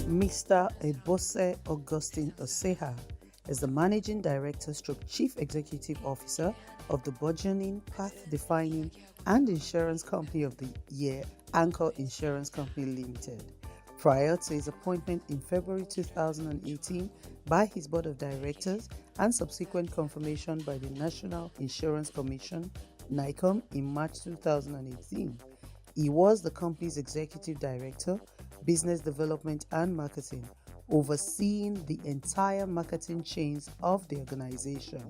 Mr. Ebose Augustine Osegha is the Managing Director / Chief Executive Officer of the burgeoning, path-defining and insurance company of the year, Anchor Insurance Company Limited. Prior to his appointment in February 2018 by his Board of Directors and subsequent confirmation by the National Insurance Commission, NICOM, in March 2018, he was the company's Executive Director, Business Development and Marketing, overseeing the entire marketing chains of the organization.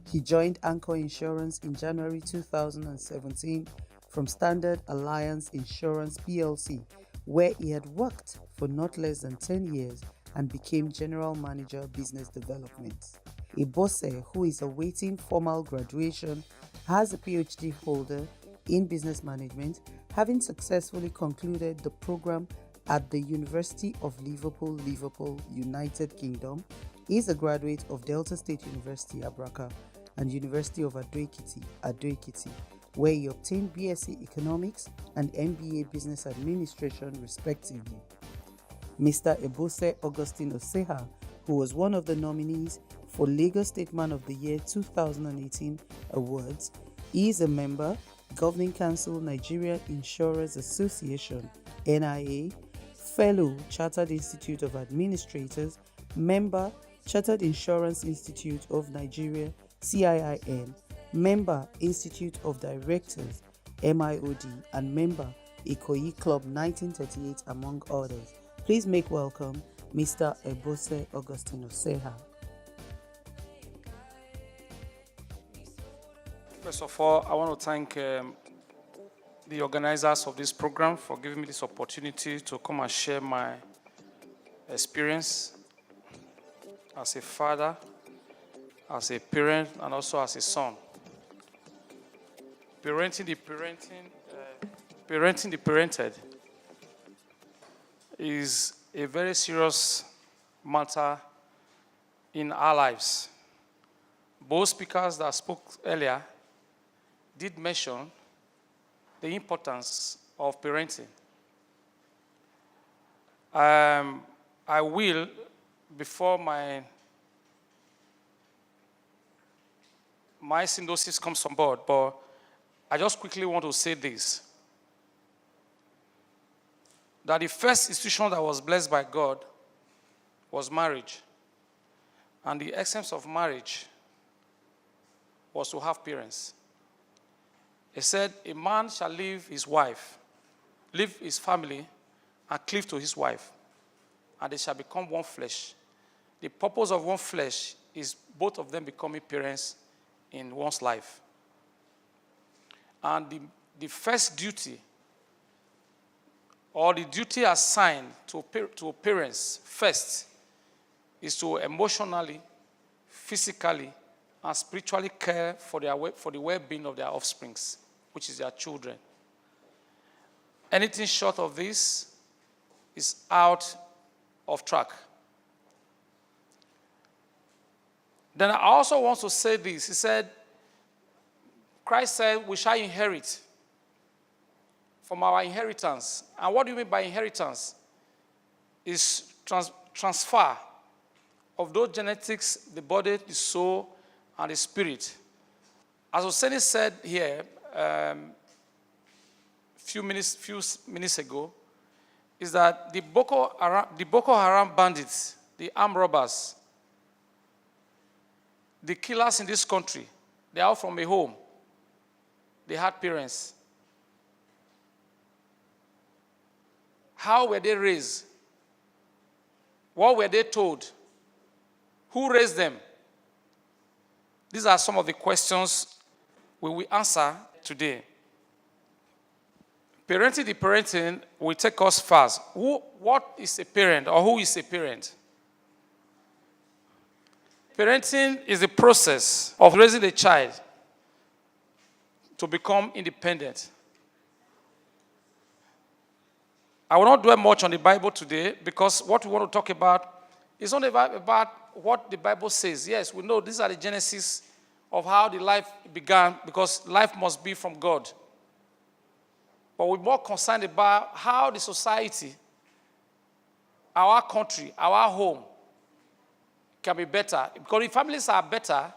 He joined Anchor Insurance in January 2017 from Standard Alliance Insurance plc, where he had worked for not less than 10 years and became General Manager Business Development. Ebose, who is awaiting formal graduation as a PhD holder in Business Management, having successfully concluded the program at the University of Liverpool, United Kingdom, is a graduate of Delta State University, Abraka, and University of Ado-Ekiti, where he obtained BSc Economics and MBA Business Administration, respectively. Mr. Ebose Augustine Osegha, who was one of the nominees for Lagos State Man of the Year 2018 awards, is a member, Governing Council, Nigeria Insurers Association, NIA, Fellow, Chartered Institute of Administrators, Member, Chartered Insurance Institute of Nigeria, CIIN, Member, Institute of Directors, MIOD, and Member, Ikoyi Club 1938, among others. Please make welcome Mr. Ebose Augustine Osegha. First of all, I want to thank the organizers of this program for giving me this opportunity to come and share my experience as a father, as a parent, and also as a son. Parenting the parented is a very serious matter in our lives. Both speakers that spoke earlier did mention the importance of parenting. I will, before my synopsis comes on board, but I just quickly want to say this, that the first institution that was blessed by God was marriage. And the essence of marriage was to have parents. He said, a man shall leave his wife, leave his family, and cleave to his wife, and they shall become one flesh. The purpose of one flesh is both of them becoming parents in one's life. And the first duty, or the duty assigned to parents first, is to emotionally, physically, and spiritually care for the well-being of their offsprings, which is their children. Anything short of this is out of track. Then I also want to say this. He said, Christ said, we shall inherit from our inheritance. And what do you mean by inheritance? Is transfer of those genetics, the body, the soul, and the spirit. As Oseni said here few minutes ago, is that the Boko Haram bandits, the armed robbers, the killers in this country, they are all from a home. They had parents. How were they raised? What were they told? Who raised them? These are some of the questions we will answer today. Parenting the parenting will take us fast. What is a parent, or who is a parent? Parenting is the process of raising a child to become independent. I will not dwell much on the Bible today, because what we want to talk about is not about what the Bible says. Yes, we know these are the genesis of how the life began, because life must be from God. But we're more concerned about how the society our country, our home can be better. Because if families are better,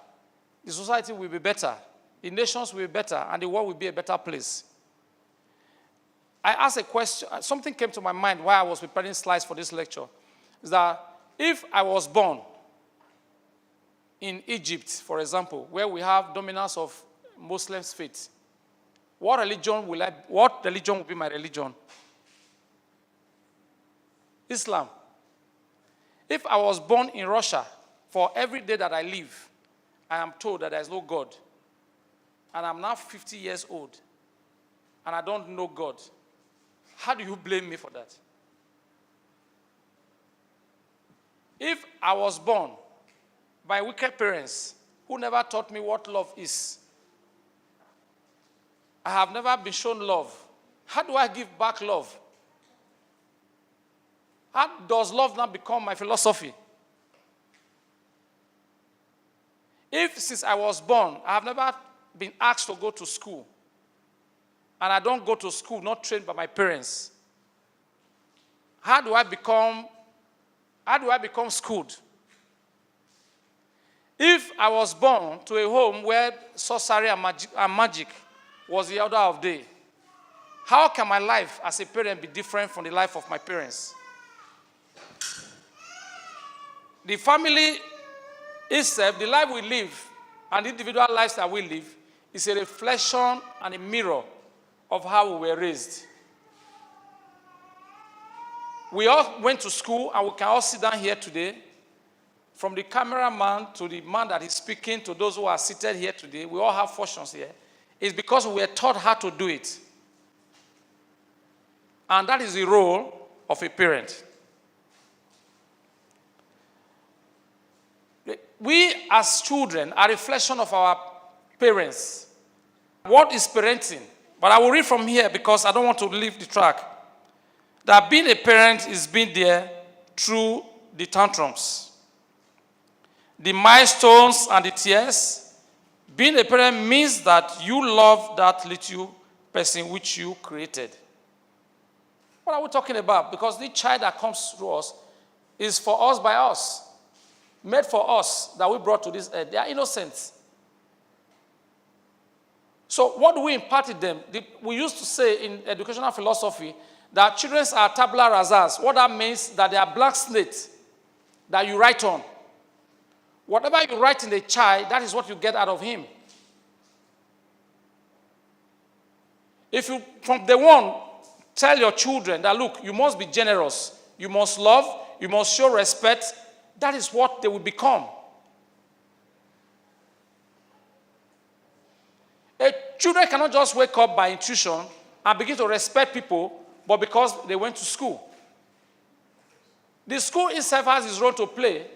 the society will be better, the nations will be better, and the world will be a better place. I asked a question, something came to my mind while I was preparing slides for this lecture, is that if I was born in Egypt, for example, where we have dominance of Muslim faith, what religion will be my religion? Islam. If I was born in Russia, for every day that I live, I am told that there is no God, and I'm now 50 years old, and I don't know God, how do you blame me for that? If I was born by wicked parents who never taught me what love is, I have never been shown love, how do I give back love? How does love now become my philosophy? If since I was born, I have never been asked to go to school, and I don't go to school, not trained by my parents, how do I become schooled? If I was born to a home where sorcery and magic was the order of day, how can my life as a parent be different from the life of my parents? The family itself, the life we live, and the individual lives that we live, is a reflection and a mirror of how we were raised. We all went to school, and we can all sit down here today. From the cameraman to the man that is speaking to those who are seated here today, we all have functions here. It's because we were taught how to do it. And that is the role of a parent. We as children are a reflection of our parents. What is parenting? But I will read from here because I don't want to leave the track. That being a parent is being there through the tantrums, the milestones and the tears. Being a parent means that you love that little person which you created. What are we talking about? Because the child that comes through us is for us by us, made for us, that we brought to this earth. They are innocent. So what do we impart to them? We used to say in educational philosophy that children are tabula rasas. What that means that they are blank slate that you write on. Whatever you write in a child, that is what you get out of him. If you, from day one, tell your children that, look, you must be generous, you must love, you must show respect, that is what they will become. Children cannot just wake up by intuition and begin to respect people, but because they went to school. The school itself has its role to play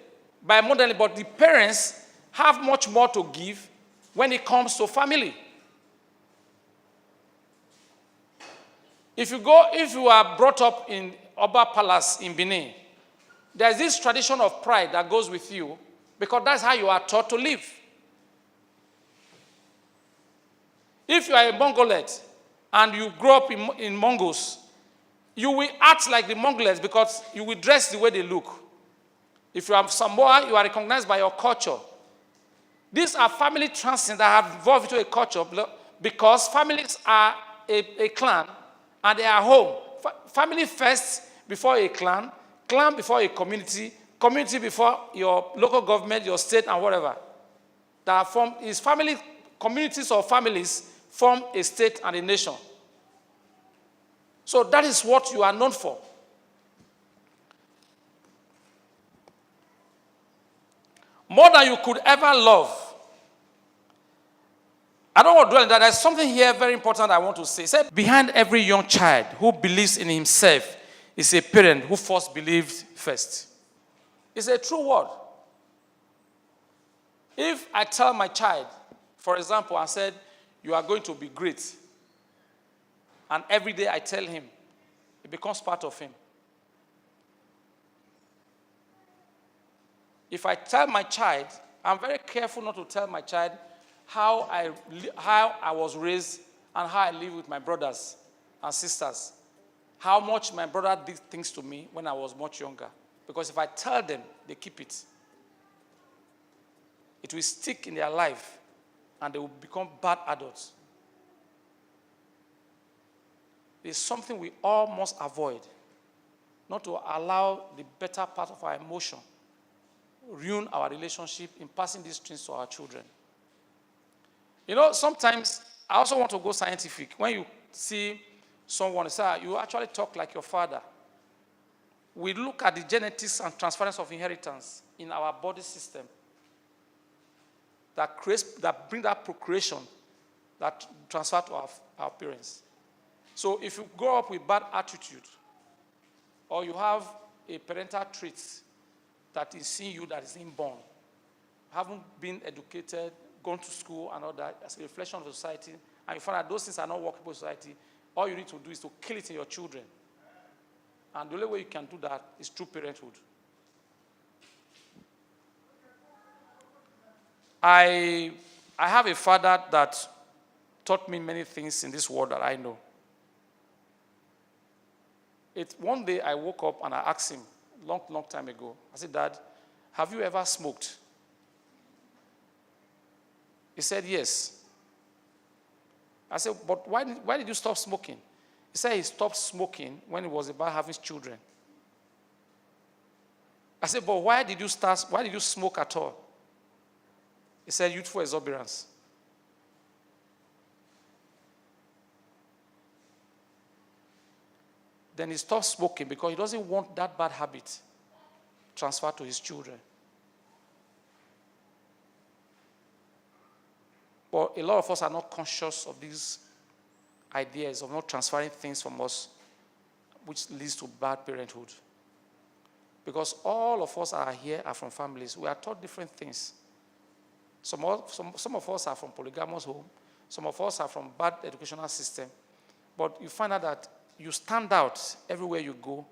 by modeling, but the parents have much more to give when it comes to family. If you are brought up in Oba Palace in Benin, there's this tradition of pride that goes with you because that's how you are taught to live. If you are a Mongolete and you grow up in Mongols, you will act like the Mongolets because you will dress the way they look. If you are Samoa, you are recognized by your culture. These are family transients that have evolved into a culture because families are a clan and they are home. Family first before a clan, clan before a community, community before your local government, your state, and whatever. That form is family, communities or families form a state and a nation. So that is what you are known for. More than you could ever love. I don't want to dwell on that. There's something here very important I want to say. Say, behind every young child who believes in himself is a parent who first believed first. It's a true word. If I tell my child, for example, I said, you are going to be great, and every day I tell him, it becomes part of him. If I tell my child, I'm very careful not to tell my child how I was raised and how I live with my brothers and sisters, how much my brother did things to me when I was much younger. Because if I tell them, they keep it. It will stick in their life, and they will become bad adults. It's something we all must avoid, not to allow the better part of our emotion ruin our relationship in passing these things to our children. You know, sometimes I also want to go scientific. When you see someone say, you actually talk like your father. We look at the genetics and transference of inheritance in our body system that bring that procreation that transfer to our parents. So if you grow up with bad attitude, or you have a parental trait that is in you that is inborn, haven't been educated, gone to school and all that, as a reflection of the society, and you find that those things are not workable in society, all you need to do is to kill it in your children. And the only way you can do that is through parenthood. I have a father that taught me many things in this world that I know. One day I woke up and I asked him, long time ago, I said, Dad, have you ever smoked? He said, yes. I said, but why did you stop smoking? He said he stopped smoking when it was about having children. I said, but why did you smoke at all? He said, youthful exuberance. Then he stopped smoking because he doesn't want that bad habit transferred to his children. But a lot of us are not conscious of these ideas of not transferring things from us, which leads to bad parenthood. Because all of us are here are from families. We are taught different things. Some of us are from polygamous home. Some of us are from bad educational system. But you find out that you stand out everywhere you go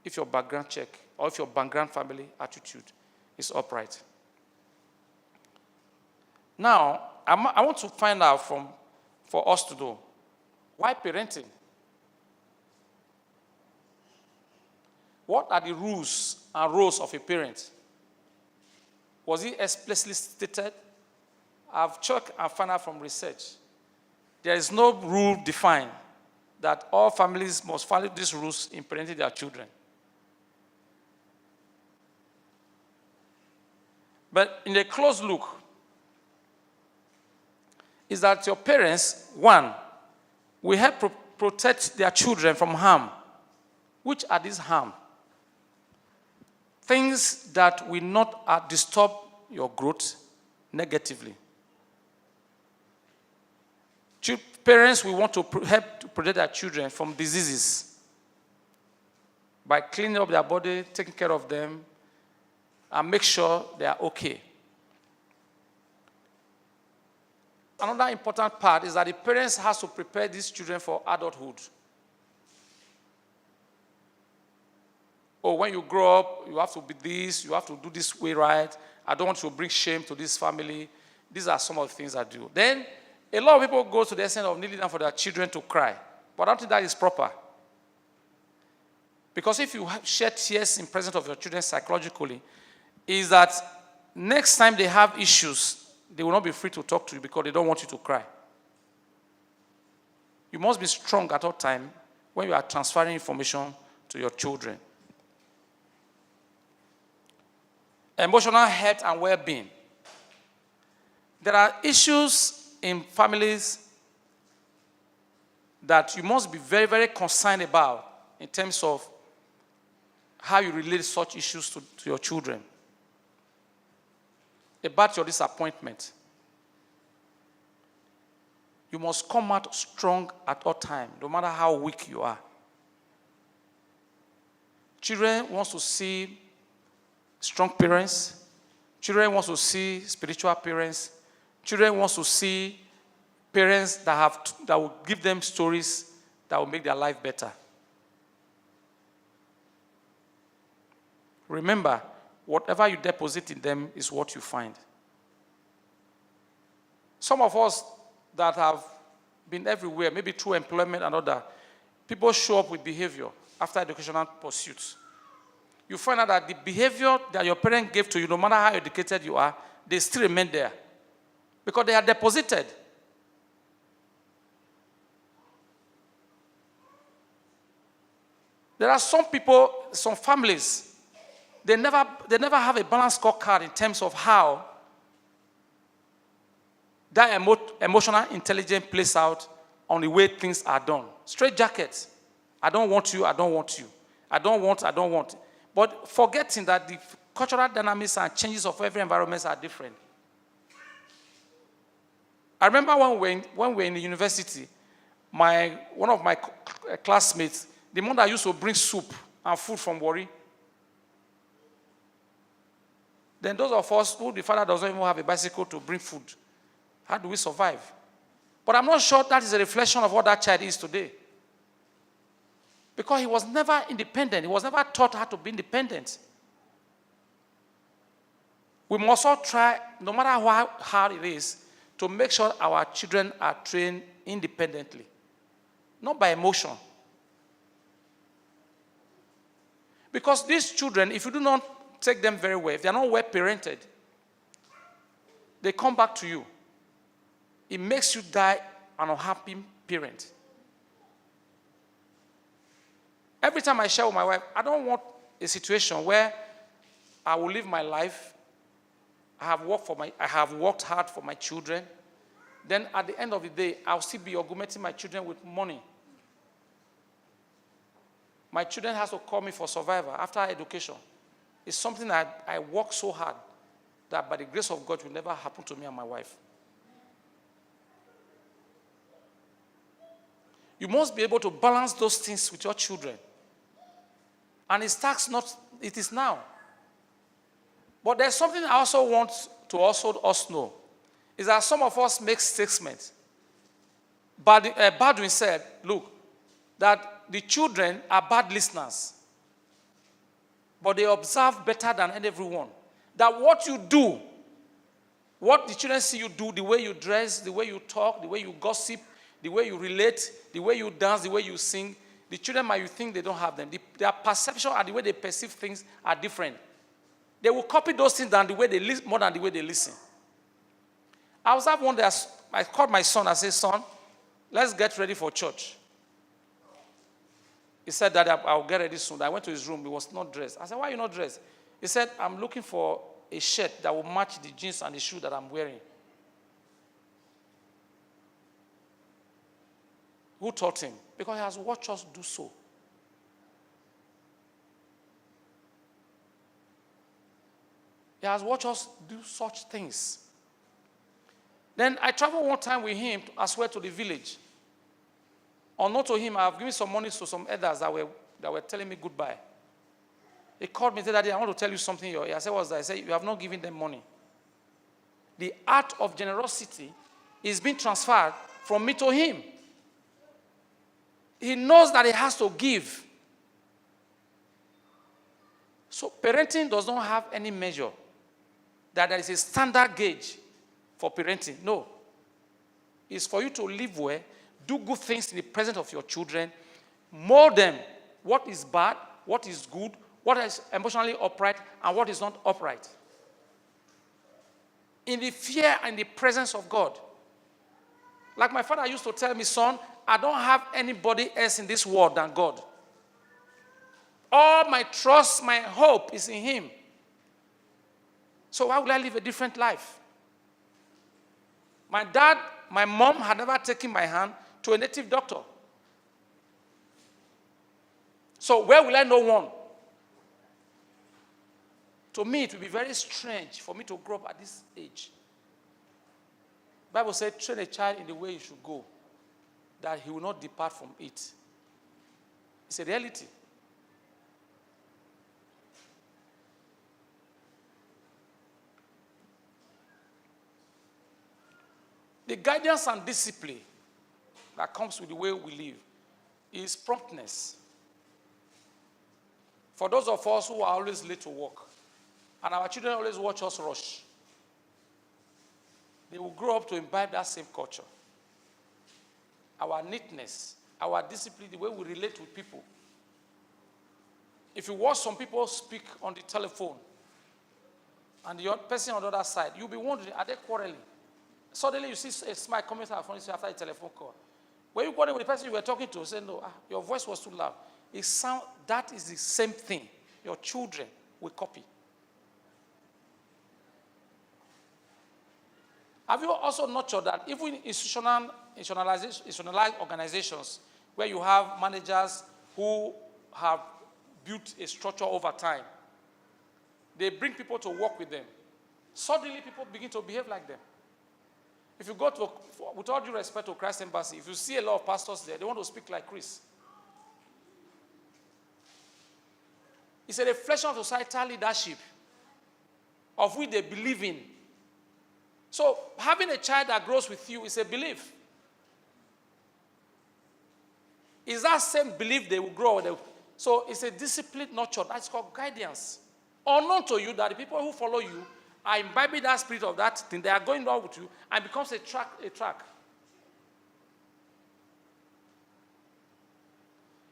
if your background check or if your background family attitude is upright. Now, I want to find out for us to do, why parenting? What are the rules and roles of a parent? Was it explicitly stated? I've checked and found out from research. There is no rule defined that all families must follow these rules in parenting their children. But in a close look, is that your parents, one, will help protect their children from harm. Which are these harm? Things that will not disturb your growth negatively. Parents will want to help to protect their children from diseases by cleaning up their body, taking care of them, and make sure they are okay. Another important part is that the parents have to prepare these children for adulthood. Oh, when you grow up, you have to be this, you have to do this way right. I don't want to bring shame to this family. These are some of the things I do. Then, a lot of people go to the extent of kneeling down for their children to cry. But I don't think that is proper. Because if you shed tears in presence of your children psychologically, is that next time they have issues, they will not be free to talk to you because they don't want you to cry. You must be strong at all time when you are transferring information to your children. Emotional health and well-being. There are issues in families that you must be very, very concerned about in terms of how you relate such issues to your children. About your disappointment. You must come out strong at all times, no matter how weak you are. Children want to see strong parents. Children want to see spiritual parents. Children want to see parents that will give them stories that will make their life better. Remember, whatever you deposit in them is what you find. Some of us that have been everywhere, maybe through employment and other, people show up with behavior after educational pursuits. You find out that the behavior that your parents gave to you, no matter how educated you are, they still remain there. Because they are deposited. There are some people, some families, they never have a balanced scorecard in terms of how that emotional intelligence plays out on the way things are done. Straight jackets. I don't want you, I don't want you. I don't want. But forgetting that the cultural dynamics and changes of every environment are different. I remember when we were in the university, one of my classmates, the mother used to bring soup and food from Warri. Then those of us who the father doesn't even have a bicycle to bring food, how do we survive? But I'm not sure that is a reflection of what that child is today. Because he was never independent. He was never taught how to be independent. We must all try, no matter how hard it is, to make sure our children are trained independently. Not by emotion. Because these children, if you do not take them very well, if they are not well parented, they come back to you. It makes you die an unhappy parent. Every time I share with my wife, I don't want a situation where I will live my life. I have worked hard for my children. Then at the end of the day, I'll still be augmenting my children with money. My children has to call me for survival after education. It's something that I work so hard that by the grace of God will never happen to me and my wife. You must be able to balance those things with your children. And it is now. But there's something I also want to us know, is that some of us make statements. Baldwin said, look, that the children are bad listeners, but they observe better than everyone. That what you do, what the children see you do, the way you dress, the way you talk, the way you gossip, the way you relate, the way you dance, the way you sing, the children might think they don't have them. Their perception and the way they perceive things are different. They will copy those things more than the way they listen. I was at one day, I called my son, I said, son, let's get ready for church. He said that I'll get ready soon. I went to his room, he was not dressed. I said, why are you not dressed? He said, I'm looking for a shirt that will match the jeans and the shoe that I'm wearing. Who taught him? Because he has watched us do so. He has watched us do such things. Then I traveled one time with him as well to the village. Unknown to him, I have given some money to some elders that were telling me goodbye. He called me and said, Daddy, I want to tell you something. I said, what's that? I said, you have not given them money. The art of generosity is being transferred from me to him. He knows that he has to give. So parenting does not have any measure that there is a standard gauge for parenting. No. It's for you to live well, do good things in the presence of your children, mold them what is bad, what is good, what is emotionally upright, and what is not upright. In the fear and the presence of God. Like my father used to tell me, son, I don't have anybody else in this world than God. All my trust, my hope is in him. So why would I live a different life? My dad, my mom had never taken my hand to a native doctor. So where will I know one? To me, it will be very strange for me to grow up at this age. The Bible says, train a child in the way he should go, that he will not depart from it. It's a reality. The guidance and discipline that comes with the way we live is promptness. For those of us who are always late to work, and our children always watch us rush, they will grow up to imbibe that same culture. Our neatness, our discipline, the way we relate with people. If you watch some people speak on the telephone, and the person on the other side, you'll be wondering, are they quarreling? Suddenly you see a smile coming out from you after a telephone call. When you quarrel with the person you were talking to, say, no, your voice was too loud. That is the same thing. Your children will copy. Have you also nurtured that even institutionalized organizations where you have managers who have built a structure over time, they bring people to work with them. Suddenly people begin to behave like them. If you go to, with all due respect to Christ Embassy, if you see a lot of pastors there, they want to speak like Chris. It's a reflection of societal leadership of which they believe in. So having a child that grows with you is a belief. Is that same belief they will grow? So it's a disciplined nurture. That's called guidance. Unknown to you that the people who follow you are imbibing that spirit of that thing. They are going on with you and becomes a track.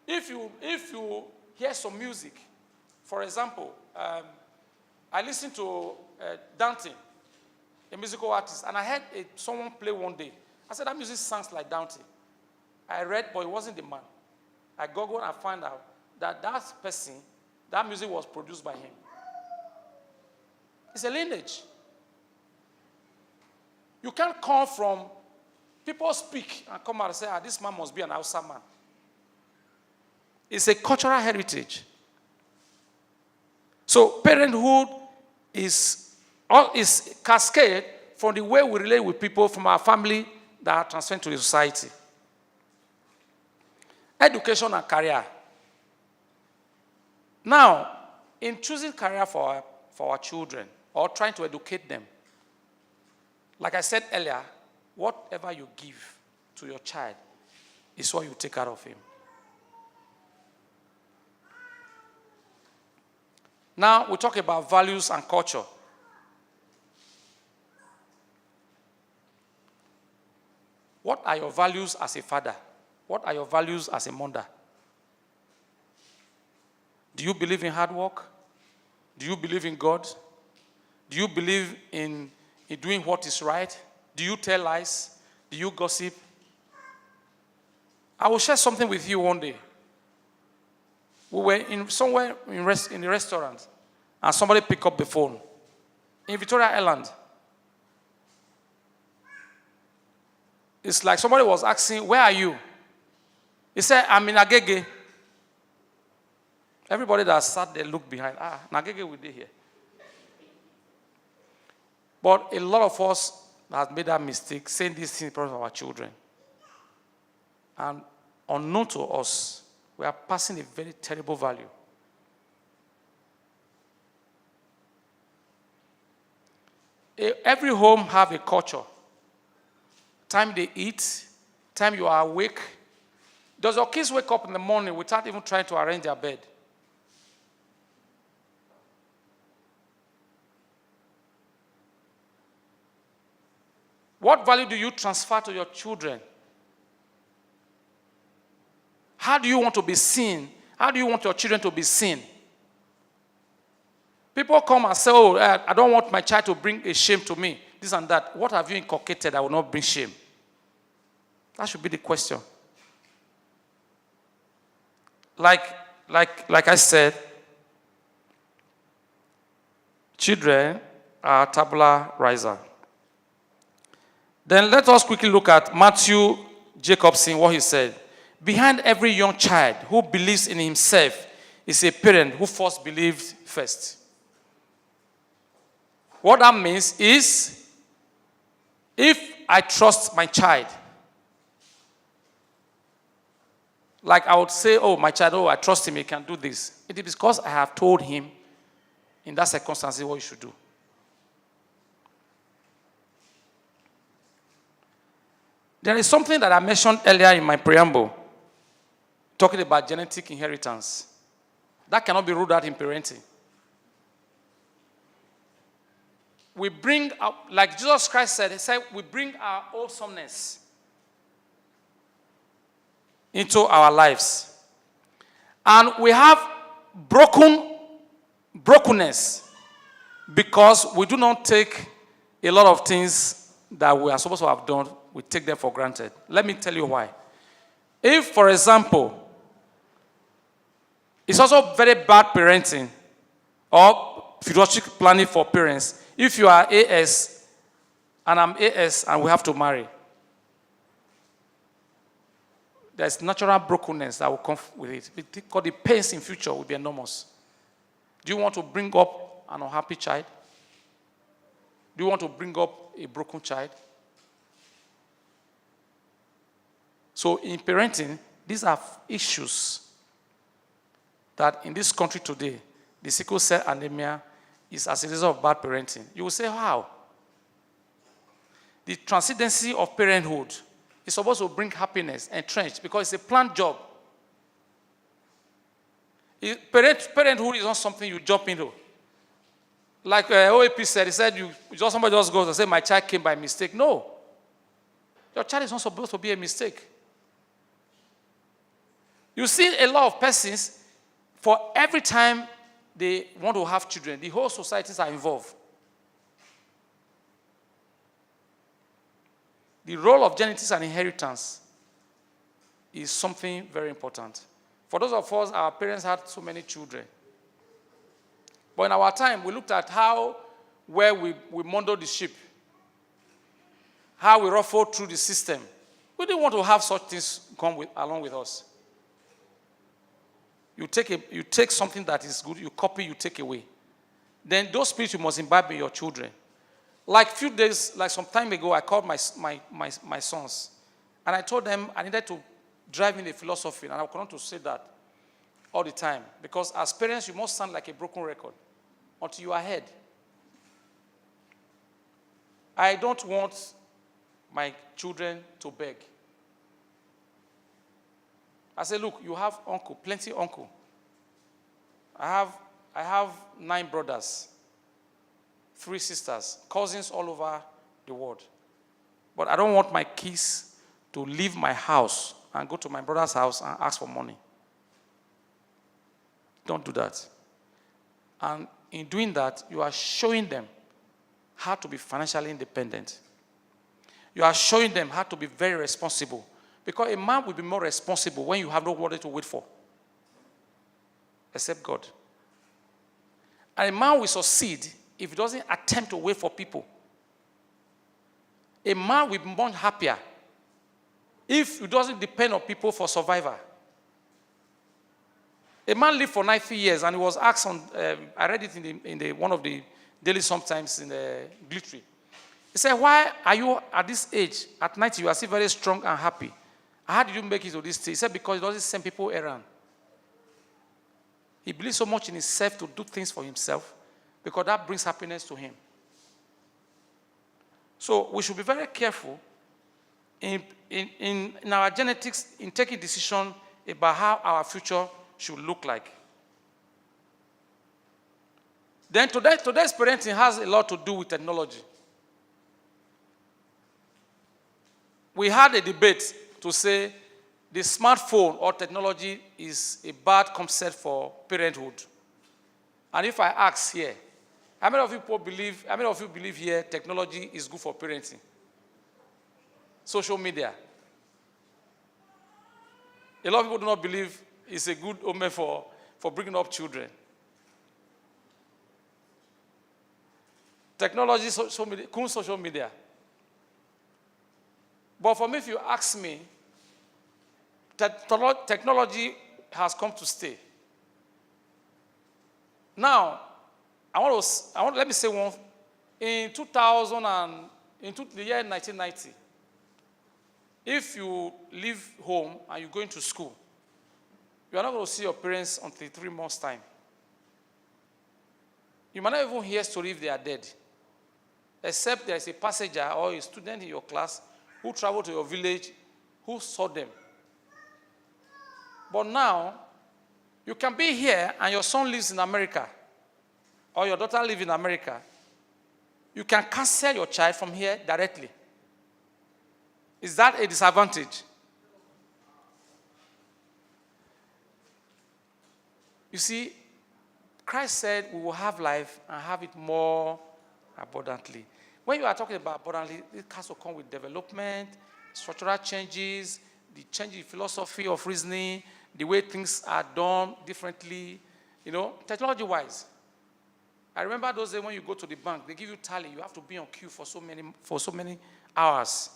If you hear some music, for example, I listened to Dante, a musical artist, and I heard someone play one day. I said, that music sounds like Dante. I read, but it wasn't the man. I googled and found out that person, that music was produced by him. It's a lineage. You can't come from, people speak and come out and say, this man must be an Hausa man. It's a cultural heritage. So parenthood is cascade from the way we relate with people from our family that are transferred to the society. Education and career. Now, in choosing career for our children or trying to educate them, like I said earlier, whatever you give to your child is what you take out of him. Now, we talk about values and culture. What are your values as a father? What are your values as a mother? Do you believe in hard work? Do you believe in God? Do you believe in doing what is right? Do you tell lies? Do you gossip? I will share something with you one day. We were somewhere in the restaurant, and somebody picked up the phone in Victoria Island. It's like somebody was asking, where are you? He said, I'm in Agege. Everybody that sat there looked behind. Agege will be here. But a lot of us have made that mistake, saying these things in front of our children. And unknown to us, we are passing a very terrible value. Every home have a culture. Time they eat, time you are awake. Does your kids wake up in the morning without even trying to arrange their bed? What value do you transfer to your children? How do you want to be seen? How do you want your children to be seen? People come and say, I don't want my child to bring a shame to me, this and that. What have you inculcated that will not bring shame? That should be the question. Like I said, children are tabula rasa. Then let us quickly look at Matthew Jacobson, what he said. Behind every young child who believes in himself is a parent who first believed first. What that means is, if I trust my child, like I would say, my child, I trust him, he can do this. It is because I have told him in that circumstance what he should do. There is something that I mentioned earlier in my preamble, talking about genetic inheritance. That cannot be ruled out in parenting. We bring up, like Jesus Christ said, he said, we bring our awesomeness. into our lives. And we have brokenness because we do not take a lot of things that we are supposed to have done, we take them for granted. Let me tell you why. If, for example, it's also very bad parenting or futuristic planning for parents. If you are AS and I'm AS and we have to marry, there's natural brokenness that will come with it. Because the pains in future will be enormous. Do you want to bring up an unhappy child? Do you want to bring up a broken child? So in parenting, these are issues that in this country today, the sickle cell anemia is as a result of bad parenting. You will say, how? The transcendency of parenthood is supposed to bring happiness and strength because it's a planned job. Parenthood is not something you jump into. Like OAP said, he said, somebody just goes and says, my child came by mistake. No. Your child is not supposed to be a mistake. You see a lot of persons, for every time they want to have children, the whole societies are involved. The role of genetics and inheritance is something very important. For those of us, our parents had so many children. But in our time, we looked at where we modeled the ship, how we ruffled through the system. We didn't want to have such things come along with us. You take something that is good, you copy, you take away. Then those spirits you must imbibe in your children. Like some time ago, I called my sons, and I told them I needed to drive in a philosophy, and I will continue to say that all the time. Because as parents, you must sound like a broken record until you are ahead. I don't want my children to beg. I say, look, you have uncle, plenty uncle. I have 9 brothers, 3 sisters, cousins all over the world. But I don't want my kids to leave my house and go to my brother's house and ask for money. Don't do that. And in doing that, you are showing them how to be financially independent. You are showing them how to be very responsible. Because a man will be more responsible when you have nobody to wait for, except God. And a man will succeed if he doesn't attempt to wait for people. A man will be more happier if he doesn't depend on people for survival. A man lived for 90 years and he was asked I read it in one of the daily sometimes in the Glittery. He said, why are you at this age, at 90, you are still very strong and happy? How did you make it to this stage? He said, because he doesn't send people around. He believes so much in himself to do things for himself because that brings happiness to him. So we should be very careful in our genetics, in taking decisions about how our future should look like. Then today's parenting has a lot to do with technology. We had a debate to say the smartphone or technology is a bad concept for parenthood. And if I ask here, how many of you believe here technology is good for parenting? Social media. A lot of people do not believe it's a good omen for bringing up children. Technology, social media. But for me, if you ask me, technology has come to stay. Now, let me say one. In the year 1990, if you leave home and you go into school, you are not going to see your parents until 3 months' time. You might not even hear story if they are dead, except there is a passenger or a student in your class who traveled to your village, who saw them. But now, you can be here and your son lives in America, or your daughter lives in America. You can cancel your child from here directly. Is that a disadvantage? You see, Christ said we will have life and have it more abundantly. When you are talking about abundantly, it has to come with development, structural changes, the change in philosophy of reasoning, the way things are done differently, technology-wise. I remember those days when you go to the bank, they give you tally. You have to be on queue for so many hours.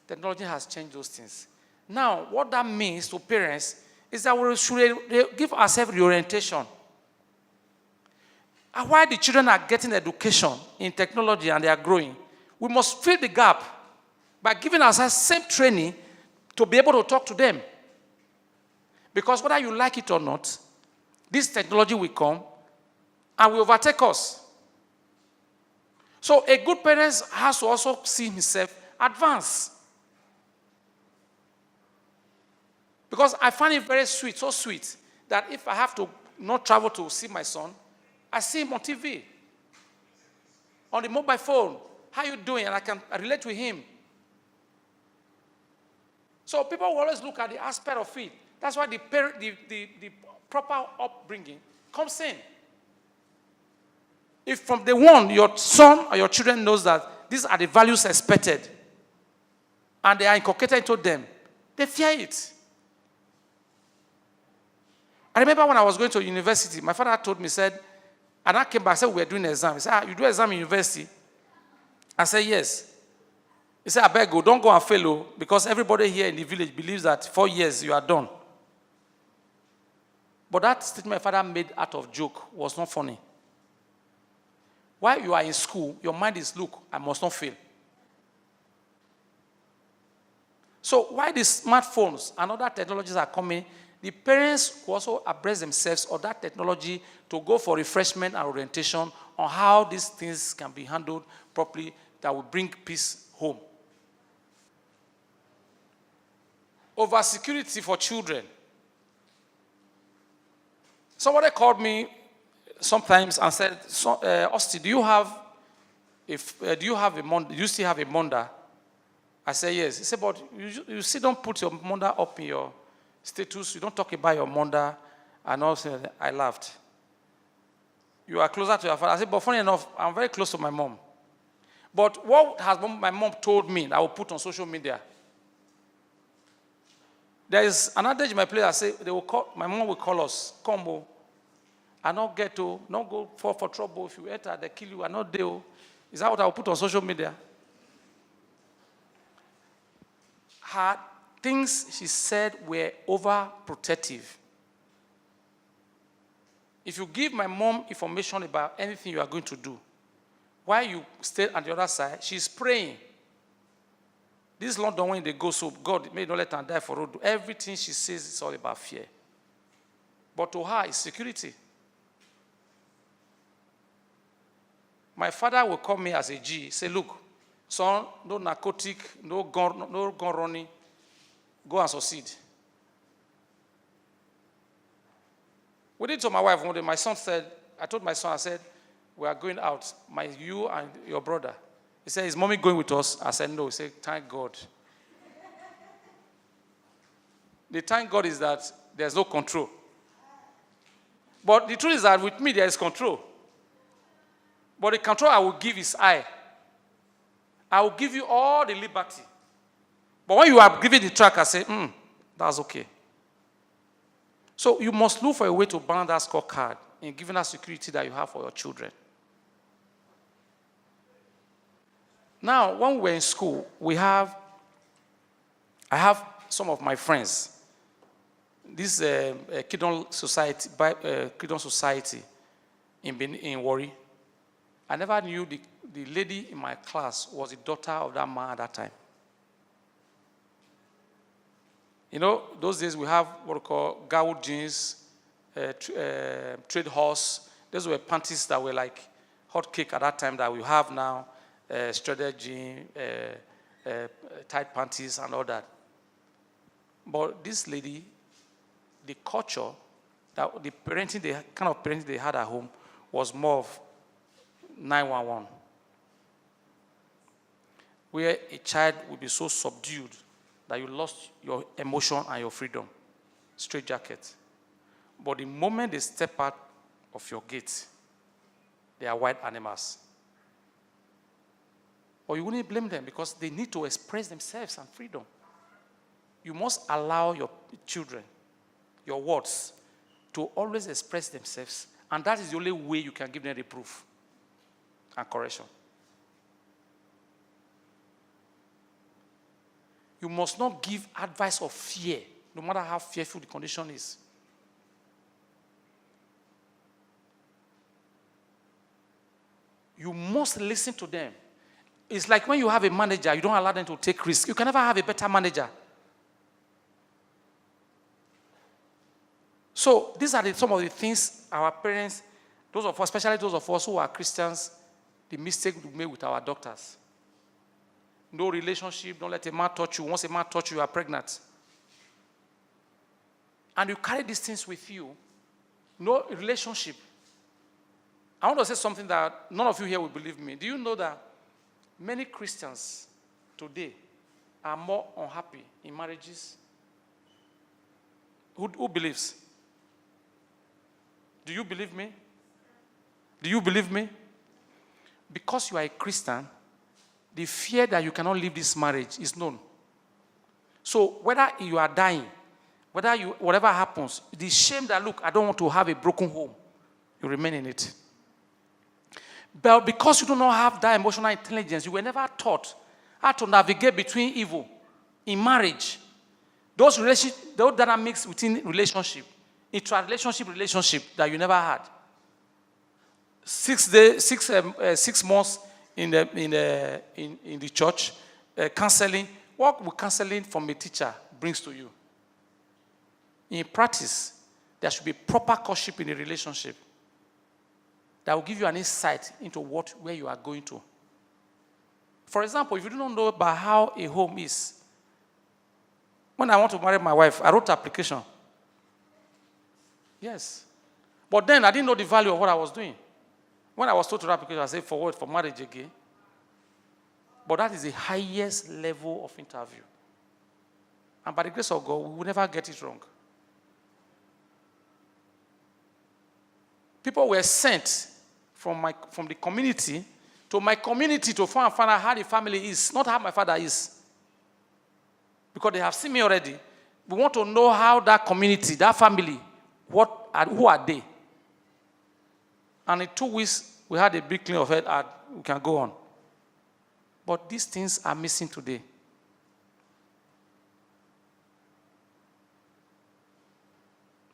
Technology has changed those things. Now, what that means to parents is that we should give ourselves reorientation. And while the children are getting education in technology and they are growing, we must fill the gap by giving ourselves same training to be able to talk to them. Because whether you like it or not, this technology will come and will overtake us. So a good parent has to also see himself advance. Because I find it very sweet, so sweet, that if I have to not travel to see my son, I see him on TV, on the mobile phone. How you doing? And I can relate with him. So people will always look at the aspect of it. That's why the proper upbringing comes in. If from the one, your son or your children knows that these are the values expected, and they are inculcated into them, they fear it. I remember when I was going to university, my father told me, said, and I came back, I said, we were doing an exam. He said, you do exam in university? I said, yes. He said, I beg you, don't go and fail, because everybody here in the village believes that 4 years you are done. But that statement my father made out of joke was not funny. While you are in school, your mind is, look, I must not fail. So while the smartphones and other technologies are coming, the parents will also abreast themselves of that technology to go for refreshment and orientation on how these things can be handled properly that will bring peace home. Over security for children. Somebody called me sometimes and said, Osti, do you still have a Monda? I said, yes. He said, but you still don't put your Monda up in your status. You don't talk about your Monda. And also, I laughed. You are closer to your father. I said, but funny enough, I'm very close to my mom. But what has my mom told me that I will put on social media? There is an adage in my place. I say, my mom will call us, come, I not get to, not go for trouble. If you enter, they kill you. I not there. Is that what I will put on social media? Her things she said were overprotective. If you give my mom information about anything you are going to do, while you stay on the other side, she's praying. This London, when they go, so God may not let her die for road. Everything she says is all about fear. But to her, it's security. My father will call me as a G, say, look, son, no narcotic, no gun running, go and succeed. We did to my wife one day. My son said, I told my son, I said, we are going out, you and your brother. He said, is mommy going with us? I said, no. He said, thank God. The thank God is that there's no control. But the truth is that with me, there is control. But the control I will give is I will give you all the liberty. But when you are giving the track, I say, that's okay. So you must look for a way to balance that scorecard in giving that security that you have for your children. Now, when we're in school, I have some of my friends. This Kidon Society in Warri. I never knew the lady in my class was the daughter of that man at that time. You know, those days we have what we call Gawood jeans, trade horse. Those were panties that were like hot cake at that time that we have now. Shredded jeans, tight panties, and all that. But this lady, the culture, the kind of parenting they had at home was more of 911. Where a child would be so subdued that you lost your emotion and your freedom. Straight jacket. But the moment they step out of your gate, they are wild animals. Or you wouldn't blame them because they need to express themselves and freedom. You must allow your children, your words, to always express themselves. And that is the only way you can give them reproof and correction. You must not give advice of fear, no matter how fearful the condition is. You must listen to them. It's like when you have a manager, you don't allow them to take risks. You can never have a better manager. So these are some of the things our parents, those of us, especially those of us who are Christians, the mistake we make with our doctors. No relationship, don't let a man touch you. Once a man touch you, you are pregnant. And you carry these things with you. No relationship. I want to say something that none of you here will believe me. Do you know that many Christians today are more unhappy in marriages? Who believes? Do you believe me? Do you believe me? Because you are a Christian, the fear that you cannot leave this marriage is known. So whether you are dying, whatever happens, the shame that, look, I don't want to have a broken home, you remain in it. But because you do not have that emotional intelligence, you were never taught how to navigate between evil in marriage. Those dynamics within relationship, relationship that you never had. 6 months in the church, counseling. What will counseling from a teacher brings to you? In practice, there should be proper courtship in a relationship that will give you an insight into where you are going to. For example, if you do not know about how a home is, when I want to marry my wife, I wrote an application. Yes. But then I didn't know the value of what I was doing. When I was told to write application, I said, for what? For marriage again. But that is the highest level of interview. And by the grace of God, we will never get it wrong. People were sent from the community to my community to find out how the family is, not how my father is. Because they have seen me already. We want to know how that community, that family, who are they? And in 2 weeks, we had a big clean of head and we can go on. But these things are missing today.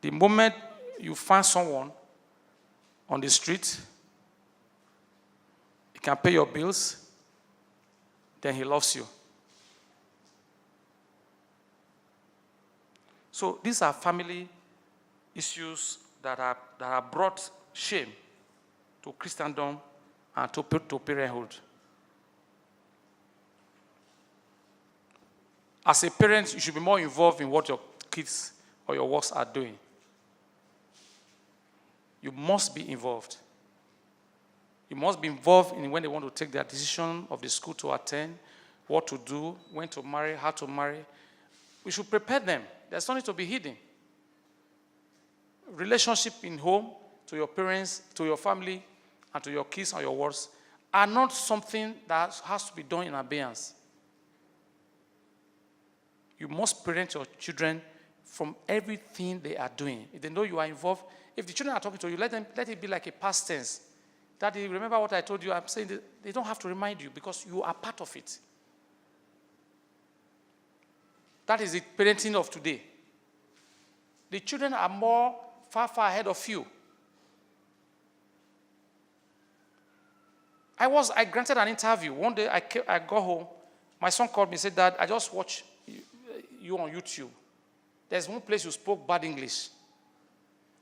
The moment you find someone on the street, he can pay your bills, then he loves you. So these are family issues that have brought shame to Christendom and to parenthood. As a parent, you should be more involved in what your kids or your works are doing. You must be involved. You must be involved in when they want to take their decision of the school to attend, what to do, when to marry, how to marry. We should prepare them. There's nothing to be hidden. Relationship in home, to your parents, to your family, and to your kids and your words are not something that has to be done in abeyance. You must parent your children from everything they are doing. If they know you are involved, if the children are talking to you, let it be like a past tense. Daddy, remember what I told you? I'm saying they don't have to remind you because you are part of it. That is the parenting of today. The children are far ahead of you. I granted an interview. One day I got home. My son called me and said, Dad, I just watched you on YouTube. There's one place you spoke bad English.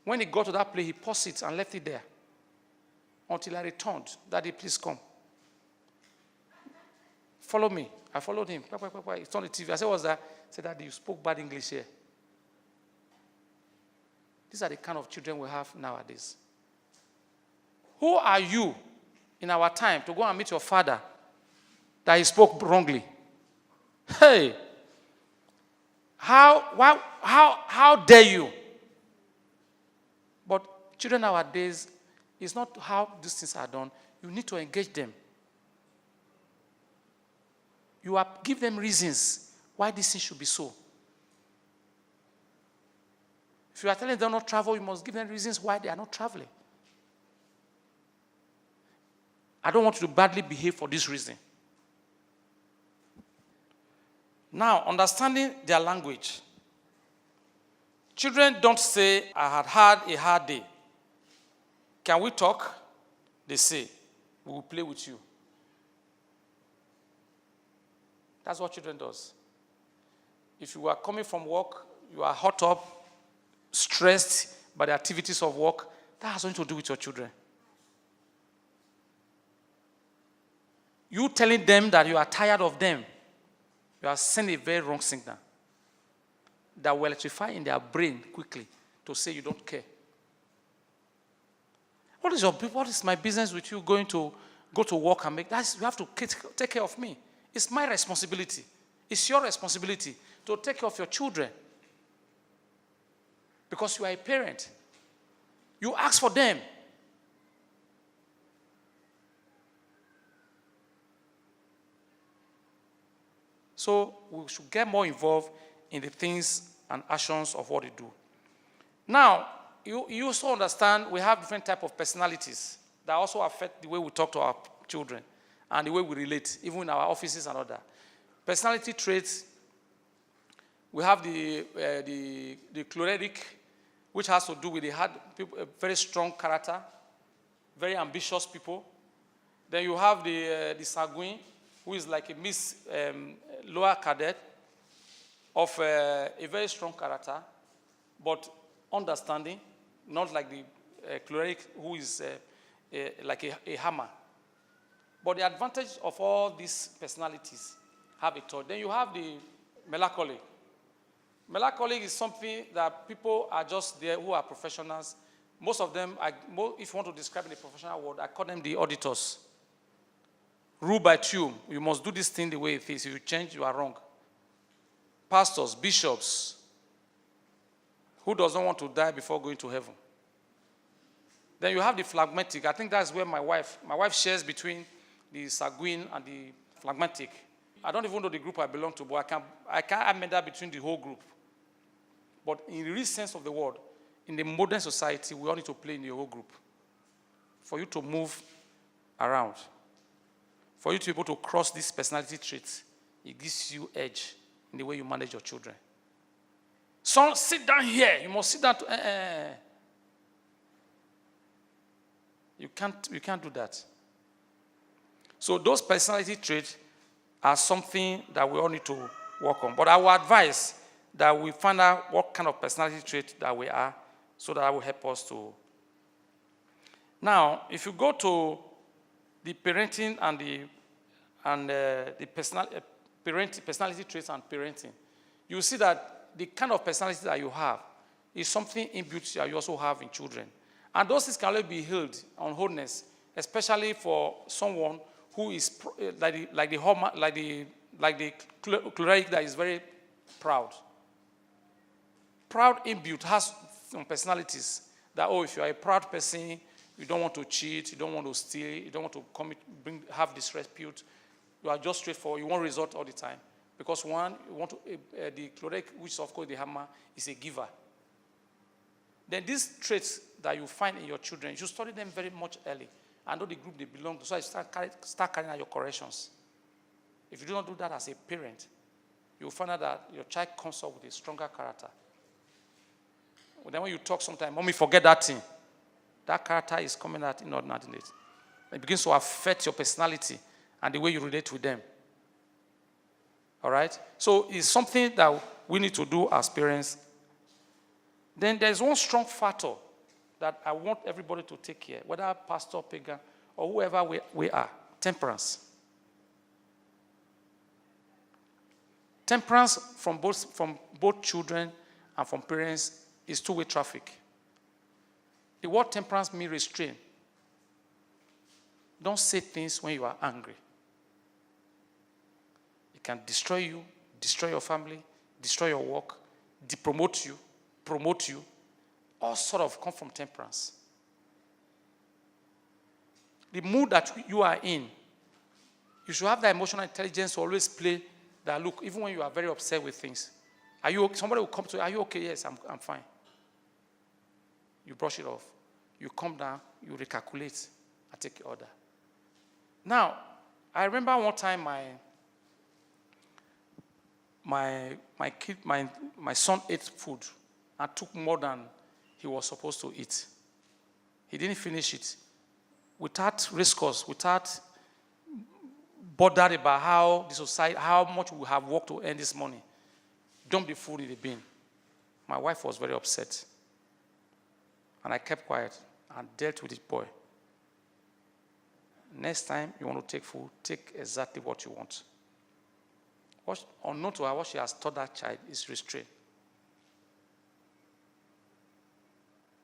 When he got to that place, he paused it and left it there until I returned. Daddy, please come. Follow me. I followed him. He turned the TV. I said, what's that? He said, Daddy, you spoke bad English here. These are the kind of children we have nowadays. Who are you in our time to go and meet your father that he spoke wrongly? Hey! How dare you? children nowadays, it's not how these things are done. You need to engage them. Give them reasons why this thing should be so. If you are telling them not to travel, you must give them reasons why they are not traveling. I don't want you to badly behave for this reason. Now, understanding their language. Children don't say, I had a hard day. Can we talk? They say, we will play with you. That's what children does. If you are coming from work, you are hot up, stressed by the activities of work, that has nothing to do with your children. You telling them that you are tired of them, you are sending a very wrong signal that will electrify in their brain quickly to say you don't care. What is my business with you going to go to work and make that? You have to take care of me. It's my responsibility. It's your responsibility to take care of your children. Because you are a parent. You ask for them. So we should get more involved in the things and actions of what they do. Now, you also understand we have different types of personalities that also affect the way we talk to our children and the way we relate, even in our offices and all that. Personality traits, we have the choleric, which has to do with a very strong character, very ambitious people. Then you have the sanguine, who is like a lower cadet of a very strong character, but understanding, not like the choleric, who is like a hammer. But the advantage of all these personalities have a thought. Then you have the melancholic. Melancholic is something that people are just there who are professionals. Most of them, if you want to describe in the professional world, I call them the auditors. Rule by tune. You must do this thing the way it is. If you change, you are wrong. Pastors, bishops, who doesn't want to die before going to heaven? Then you have the phlegmatic. I think that's where my wife shares between the sanguine and the phlegmatic. I don't even know the group I belong to, but I can't amend that between the whole group. But in the real sense of the word, in the modern society, we all need to play in the whole group. For you to move around, for you to be able to cross these personality traits, it gives you edge in the way you manage your children. Son, sit down here. You must sit down. You can't do that. So those personality traits are something that we all need to work on. But I will advise that we find out what kind of personality trait that we are, so that will help us to. Now, if you go to the parenting and the personality traits and parenting, you see that the kind of personality that you have is something inbuilt that you also have in children. And those things can only be healed on wholeness, especially for someone who is like the choleric that is very proud. Proud inbuilt has some personalities that, if you are a proud person, you don't want to cheat, you don't want to steal, you don't want to have disrepute, you are just straightforward, you want result all the time. Because one, you want to, the choleric, which is of course the hammer, is a giver. Then these traits that you find in your children, you should study them very much early. And know the group they belong to, so you start carrying out your corrections. If you do not do that as a parent, you'll find out that your child comes up with a stronger character. Then when you talk sometimes, mommy, forget that thing. That character is coming out inordinately. It begins to affect your personality and the way you relate with them. All right? So it's something that we need to do as parents. Then there's one strong factor that I want everybody to take care, whether pastor, pagan, or whoever we are: temperance. Temperance from both children and from parents is two-way traffic. The word temperance means restraint. Don't say things when you are angry. It can destroy you, destroy your family, destroy your work, depromote you, promote you. All sort of come from temperance. the mood that you are in, you should have that emotional intelligence to always play that look, even when you are very upset with things. Are you okay? Somebody will come to you, are you okay? Yes, I'm fine. You brush it off. You come down, you recalculate, and take your order. Now, I remember one time my son ate food and took more than he was supposed to eat. He didn't finish it. Without risk, without bothered about how the society, how much we have worked to earn this money, dump the food in the bin. My wife was very upset. And I kept quiet and dealt with the boy. Next time you want to take food, take exactly what you want. Unknown to her, what she has taught that child is restraint.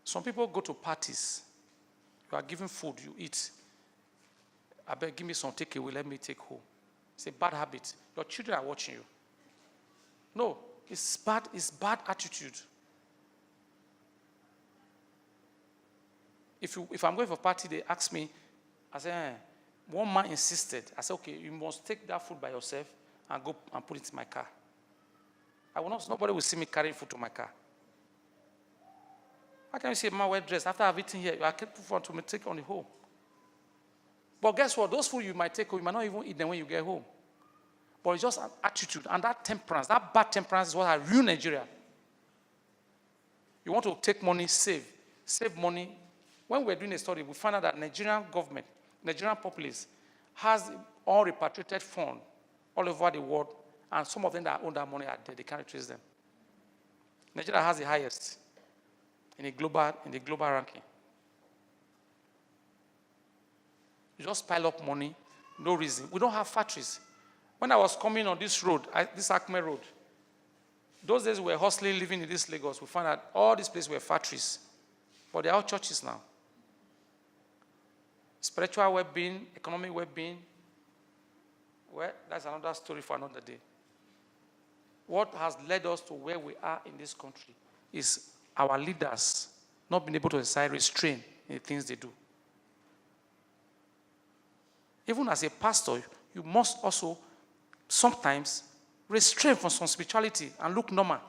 Some people go to parties. You are given food, you eat. I beg, give me some takeaway, let me take home. It's a bad habit. Your children are watching you. No, it's bad attitude. If I'm going for a party, they ask me, I say, one man insisted. I said, okay, you must take that food by yourself and go and put it in my car. Nobody will see me carrying food to my car. How can you see a man well dressed after I've eaten here? I can't put food to me, take on the home. But guess what? Those food you might take home, you might not even eat them when you get home. But it's just an attitude. And that temperance, that bad temperance is what has ruined Nigeria. You want to take money, save money. When we're doing a study, we find out that Nigerian government, Nigerian populace, has unrepatriated funds all over the world, and some of them that own that money are dead. They can't trace them. Nigeria has the highest in the global ranking. You just pile up money, no reason. We don't have factories. When I was coming on this road, this Acme Road, those days we were hustling, living in this Lagos. We found out all these places were factories, but they are all churches now. Spiritual well-being, economic well-being, well, that's another story for another day. What has led us to where we are in this country is our leaders not being able to exercise restraint in the things they do. Even as a pastor, you must also sometimes restrain from some spirituality and look normal.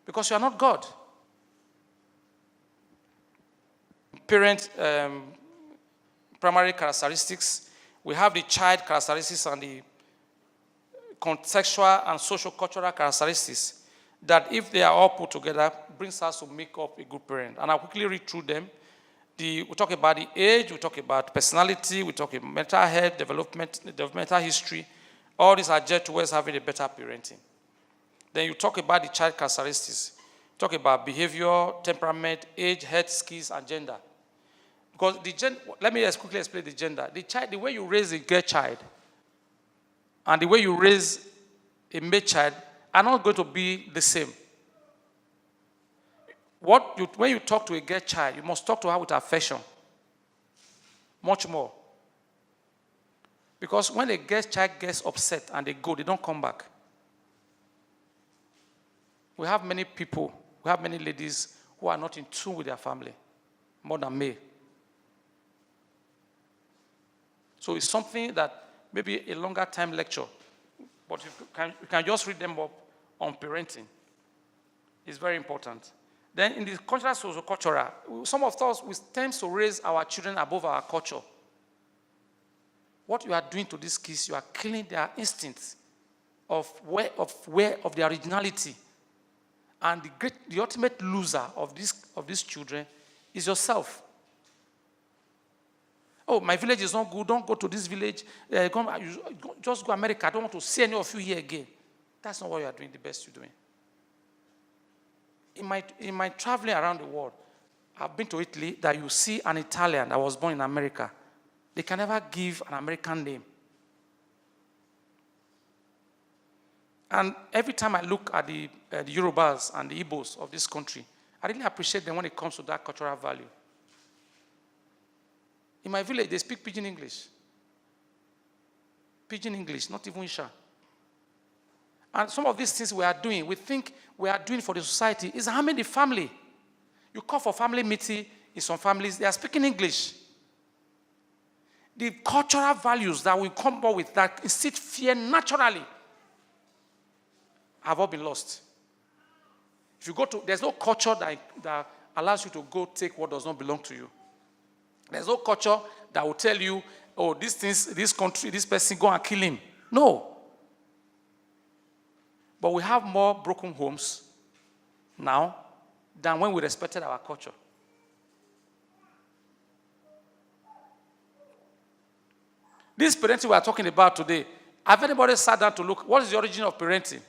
Because you are not God. Parent primary characteristics. We have the child characteristics and the contextual and social-cultural characteristics that, if they are all put together, brings us to make up a good parent. And I'll quickly read through them. We talk about the age, we talk about personality, we talk about mental health, developmental history. All these are geared towards having a better parenting. Then you talk about the child characteristics. Talk about behavior, temperament, age, health, skills, and gender. Because let me just quickly explain the gender. The way you raise a girl child and the way you raise a male child are not going to be the same. When you talk to a girl child, you must talk to her with affection. Much more. Because when a girl child gets upset and they don't come back. We have many ladies who are not in tune with their family, more than me. So it's something that maybe a longer time lecture, but you can just read them up on parenting. It's very important. Then in the cultural, social-cultural, some of us, we tend to raise our children above our culture. What you are doing to these kids, you are killing their instincts of their originality. And the ultimate loser of these children is yourself. Oh, my village is not good. Don't go to this village. Just go to America. I don't want to see any of you here again. That's not what you are doing the best you're doing. In my traveling around the world, I've been to Italy, that you see an Italian that was born in America. They can never give an American name. And every time I look at the Yorubas and the Igbos of this country, I really appreciate them when it comes to that cultural value. In my village, they speak Pidgin English. Pidgin English, not even Isha. And some of these things we think we are doing for the society, is harming the family. You call for family meeting in some families, they are speaking English. The cultural values that we come up with that instill fear naturally have all been lost. If you go to, there's no culture that allows you to go take what does not belong to you. There's no culture that will tell you, oh, this country, this person, go and kill him. No. But we have more broken homes now than when we respected our culture. This parenting we are talking about today, have anybody sat down to look, what is the origin of parenting?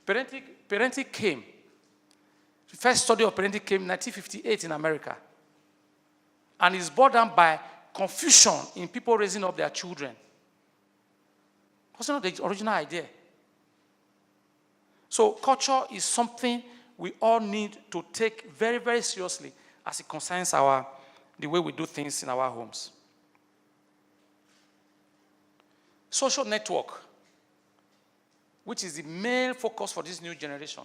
Parenting came. The first study of parenting came in 1958 in America. And it's brought down by confusion in people raising up their children. It was not the original idea. So culture is something we all need to take very, very seriously as it concerns the way we do things in our homes. Social network, which is the main focus for this new generation.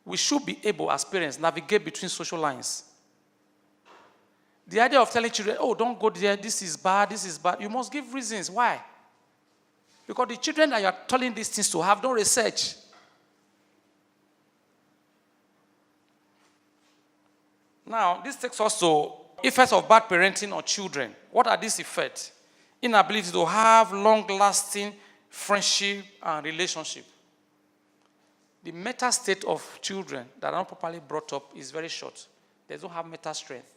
We should be able, as parents, navigate between social lines. The idea of telling children, oh, don't go there, this is bad, you must give reasons. Why? Because the children that you are telling these things to have no research. Now, this takes us to effects of bad parenting on children. What are these effects? Inability to have long-lasting friendship and relationship. The mental state of children that are not properly brought up is very short. They don't have mental strength.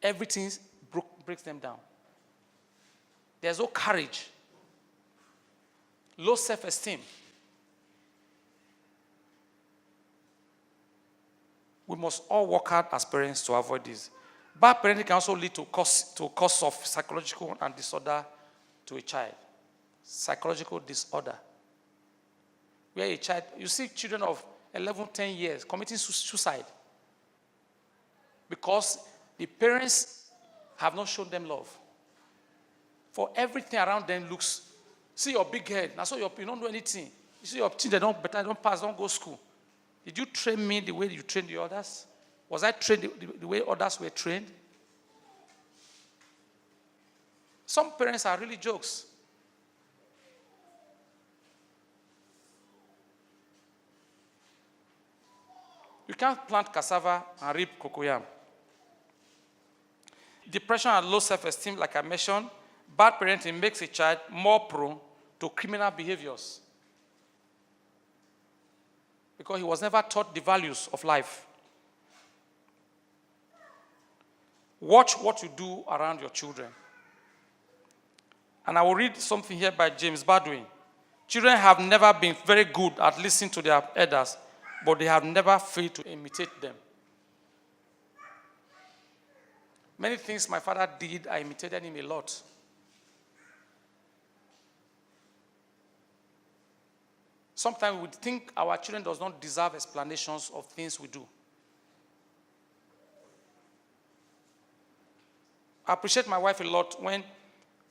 Everything breaks them down. There's no courage. Low self-esteem. We must all work hard as parents to avoid this. Bad parenting can also lead to cause of psychological and disorder to a child. Psychological disorder. Where a child, you see children of 11, 10 years committing suicide because the parents have not shown them love. For everything around them looks, see your big head, now so you don't do anything. You see your children don't pass, don't go to school. Did you train me the way you trained the others? Was I trained the way others were trained? Some parents are really jokes. You can't plant cassava and reap cocoyam. Depression and low self-esteem, like I mentioned, bad parenting makes a child more prone to criminal behaviors because he was never taught the values of life. Watch what you do around your children. And I will read something here by James Baldwin. Children have never been very good at listening to their elders, but they have never failed to imitate them. Many things my father did, I imitated him a lot. Sometimes we think our children does not deserve explanations of things we do. I appreciate my wife a lot when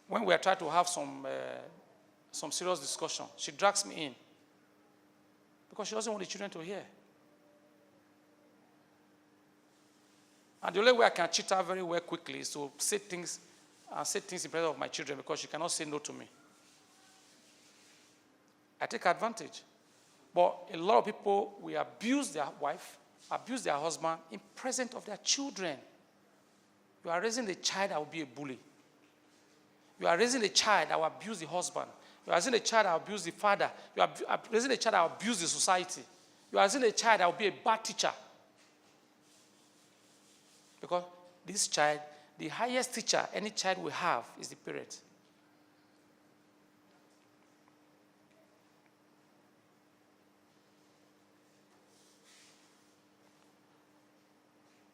we are trying to have some serious discussion. She drags me in because she doesn't want the children to hear. And the only way I can cheat her very well quickly is to say things in presence of my children because she cannot say no to me. I take advantage. But a lot of people will abuse their wife, abuse their husband in presence of their children. You are raising a child that will be a bully. You are raising a child that will abuse the husband. You are raising a child that will abuse the father. You are raising a child that will abuse the society. You are raising a child that will be a bad teacher. Because this child, the highest teacher any child will have is the parent.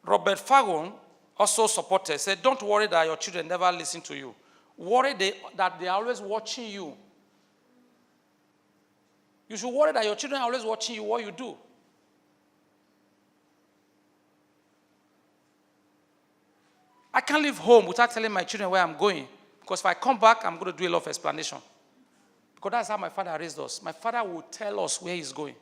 Robert Fagon also supported, said, don't worry that your children never listen to you. Worry that they are always watching you. You should worry that your children are always watching you, what you do. I can't leave home without telling my children where I'm going. Because if I come back, I'm going to do a lot of explanation. Because that's how my father raised us. My father will tell us where he's going.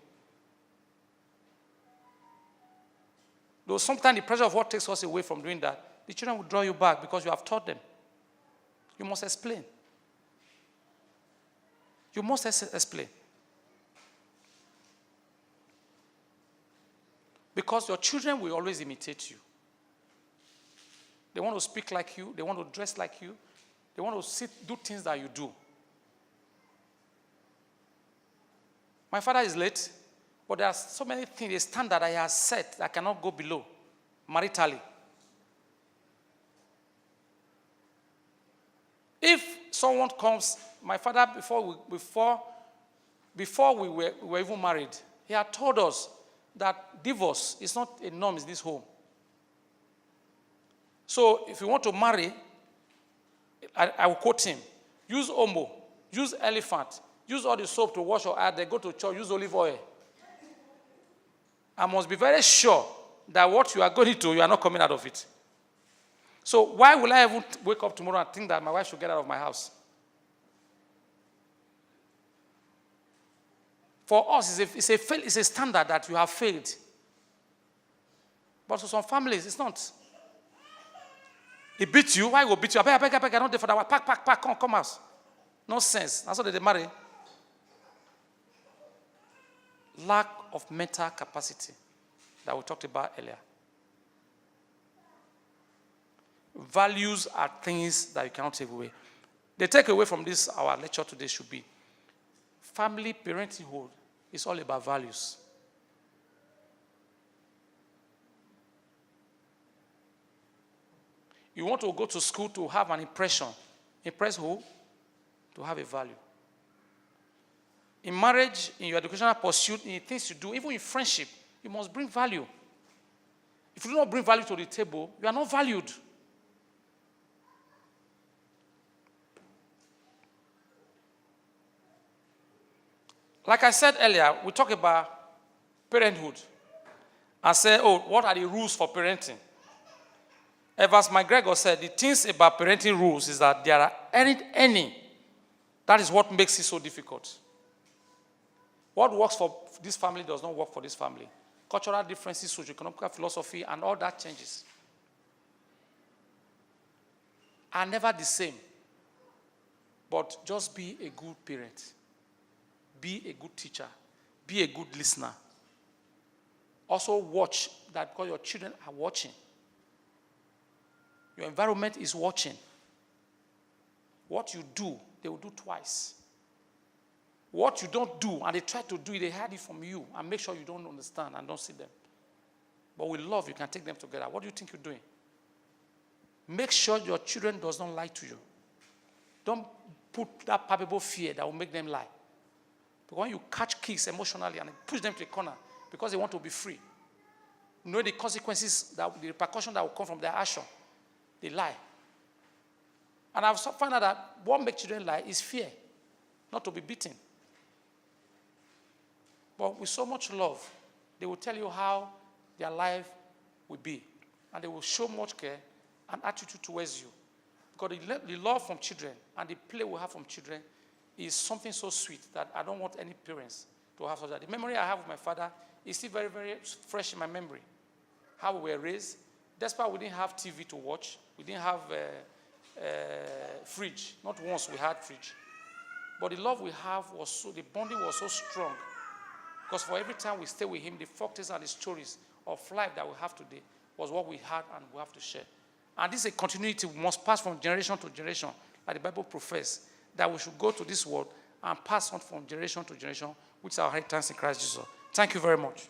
Though sometimes the pressure of what takes us away from doing that, the children will draw you back because you have taught them. You must explain. You must explain. Because your children will always imitate you. They want to speak like you. They want to dress like you. They want to do things that you do. My father is late, but there are so many things, a standard I have set that I cannot go below maritally. If someone comes, my father, before we were even married, he had told us that divorce is not a norm in this home. So if you want to marry, I will quote him, use Omo, use elephant, use all the soap to wash your hair, then go to church, use olive oil. I must be very sure that what you are going to, you are not coming out of it. So why will I even wake up tomorrow and think that my wife should get out of my house? For us, it's a standard that you have failed. But for some families, it's not. He beat you, why will beat you? I beg, I don't do for that. Pack, come out. No sense. That's why they marry. Lack of mental capacity that we talked about earlier. Values are things that you cannot take away. The takeaway from this, our lecture today, should be family parenthood is all about values. You want to go to school to have an impression. Impress who? To have a value. In marriage, in your educational pursuit, in the things you do, even in friendship, you must bring value. If you do not bring value to the table, you are not valued. Like I said earlier, we talk about parenthood. I said, what are the rules for parenting? Evans McGregor said, the things about parenting rules is that there are any. That is what makes it so difficult. What works for this family does not work for this family. Cultural differences, socio-economic philosophy, and all that changes. Are never the same. But just be a good parent. Be a good teacher. Be a good listener. Also watch that because your children are watching. Your environment is watching. What you do, they will do twice. What you don't do, and they try to do it, they hide it from you, and make sure you don't understand and don't see them. But with love, you can take them together. What do you think you're doing? Make sure your children does not lie to you. Don't put that palpable fear that will make them lie. But when you catch kids emotionally and push them to a corner because they want to be free, know the consequences, the repercussion that will come from their action. They lie. And I've found out that what makes children lie is fear, not to be beaten. But with so much love, they will tell you how their life will be. And they will show much care and attitude towards you. Because the love from children and the play we have from children is something so sweet that I don't want any parents to have such that. The memory I have of my father is still very, very fresh in my memory. How we were raised. Despite we didn't have TV to watch, we didn't have fridge. Not once we had fridge. But the love we have was the bonding was so strong. Because for every time we stay with him, the facts and the stories of life that we have today was what we had and we have to share. And this is a continuity we must pass from generation to generation, like the Bible professes, that we should go to this world and pass on from generation to generation, which is our inheritance in Christ Jesus. Thank you very much.